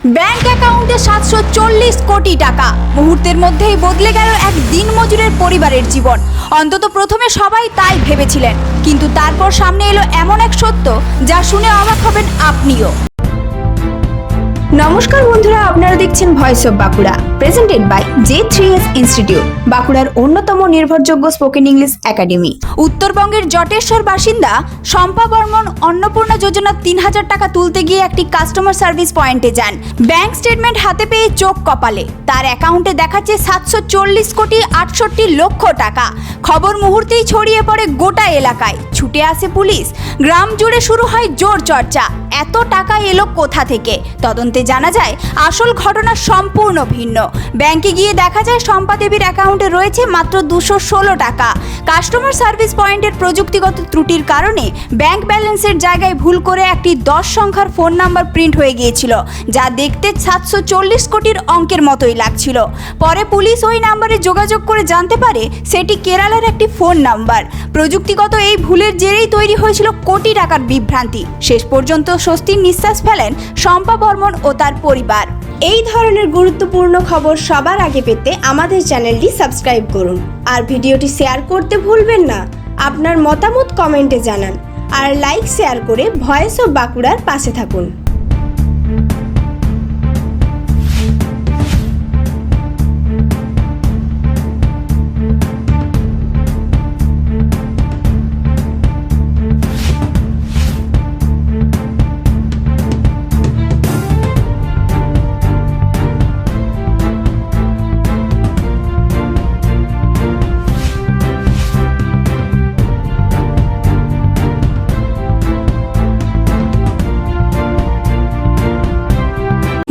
Bank অ্যাকাউন্টে 740 কোটি টাকা। মুহূর্তের মধ্যেই বদলে গেল এক দিনমজুরের পরিবারের জীবন। অন্তত প্রথমে সবাই তাই ভেবেছিলেন, কিন্তু তারপর সামনে এলো এমন এক সত্য যা শুনে অবাক হবেন আপনিও। নমস্কার বন্ধুরা, আপনারা দেখছেন voice of Bankura, presented by J3S institute, বাঁকুড়ার অন্যতম নির্ভরযোগ্য স্পোকেন ইংলিশ একাডেমি। উত্তরবঙ্গের জটেশ্বর বাসিন্দা শম্পা বর্মন অন্নপূর্ণা যোজনা 3000 টাকা তুলতে গিয়ে একটি কাস্টমার সার্ভিস পয়েন্টে যান। ব্যাংক স্টেটমেন্ট হাতে পেয়ে চোখ কপালে। তার অ্যাকাউন্টে দেখাচ্ছে 740 কোটি 68 লক্ষ টাকা। খবর মুহূর্তেই ছড়িয়ে পড়ে গোটা এলাকায়। ছুটে আসে পুলিশ। গ্রাম জুড়ে শুরু হয় জোর চর্চা, এত টাকা এলো কোথা থেকে। তদন্তে জানা যায় আসল ঘটনা সম্পূর্ণ ভিন্ন। ব্যাংকে গিয়ে দেখা যায় শম্পা দেবীর অ্যাকাউন্টে রয়েছে মাত্র 216 টাকা। কাস্টমার সার্ভিস পয়েন্টের প্রযুক্তিগত ত্রুটির কারণে ব্যাংক ব্যালেন্সের জায়গায় ভুল করে একটি 10 সংখ্যার ফোন নাম্বার প্রিন্ট হয়ে গিয়েছিল, যা দেখতে 740 কোটির অঙ্কের মতোই লাগছিল। পরে পুলিশ ওই নাম্বারে যোগাযোগ করে জানতে পারে সেটি কেরালার একটি ফোন নাম্বার। প্রযুক্তিগত এই ভুলের জেরেই তৈরি হয়েছিল কোটি টাকার বিভ্রান্তি। শেষ পর্যন্ত স্বস্তির নিঃশ্বাস ফেলেন শম্পা বর্মন ও তার পরিবার। এই ধরনের গুরুত্বপূর্ণ খবর সবার আগে পেতে আমাদের চ্যানেলটি সাবস্ক্রাইব করুন আর ভিডিওটি শেয়ার করতে ভুলবেন না। আপনার মতামত কমেন্টে জানান আর লাইক শেয়ার করে ভয়েস অফ বাঁকুড়ার পাশে থাকুন।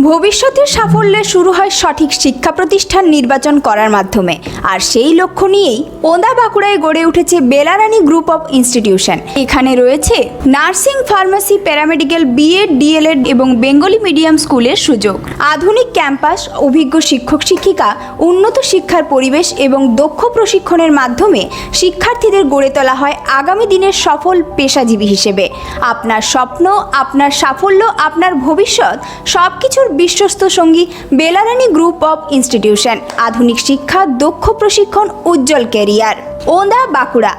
ভবিষ্যতের সাফল্যের শুরু হয় সঠিক শিক্ষা প্রতিষ্ঠান নির্বাচন করার মাধ্যমে। আর সেই লক্ষ্য নিয়েই ওন্দা বাঁকুড়ায় গড়ে উঠেছে বেলারানী গ্রুপ অফ ইনস্টিটিউশন। এখানে রয়েছে nursing, pharmacy, paramedical, BEd, DElEd এবং বেঙ্গলি মিডিয়াম স্কুলের সুযোগ, আধুনিক ক্যাম্পাস, অভিজ্ঞ শিক্ষক শিক্ষিকা, উন্নত শিক্ষার পরিবেশ এবং দক্ষ প্রশিক্ষণের মাধ্যমে শিক্ষার্থীদের গড়ে তোলা হয় আগামী দিনের সফল পেশাজীবী হিসেবে। আপনার স্বপ্ন, আপনার সাফল্য, আপনার ভবিষ্যৎ সবকিছুর বিশ্বস্ত সঙ্গী বেলারানী গ্রুপ অফ ইনস্টিটিউশন। আধুনিক শিক্ষা, দক্ষ প্রশিক্ষণ, উজ্জ্বল ক্যারিয়ার। ওন্দা বাঁকুড়া।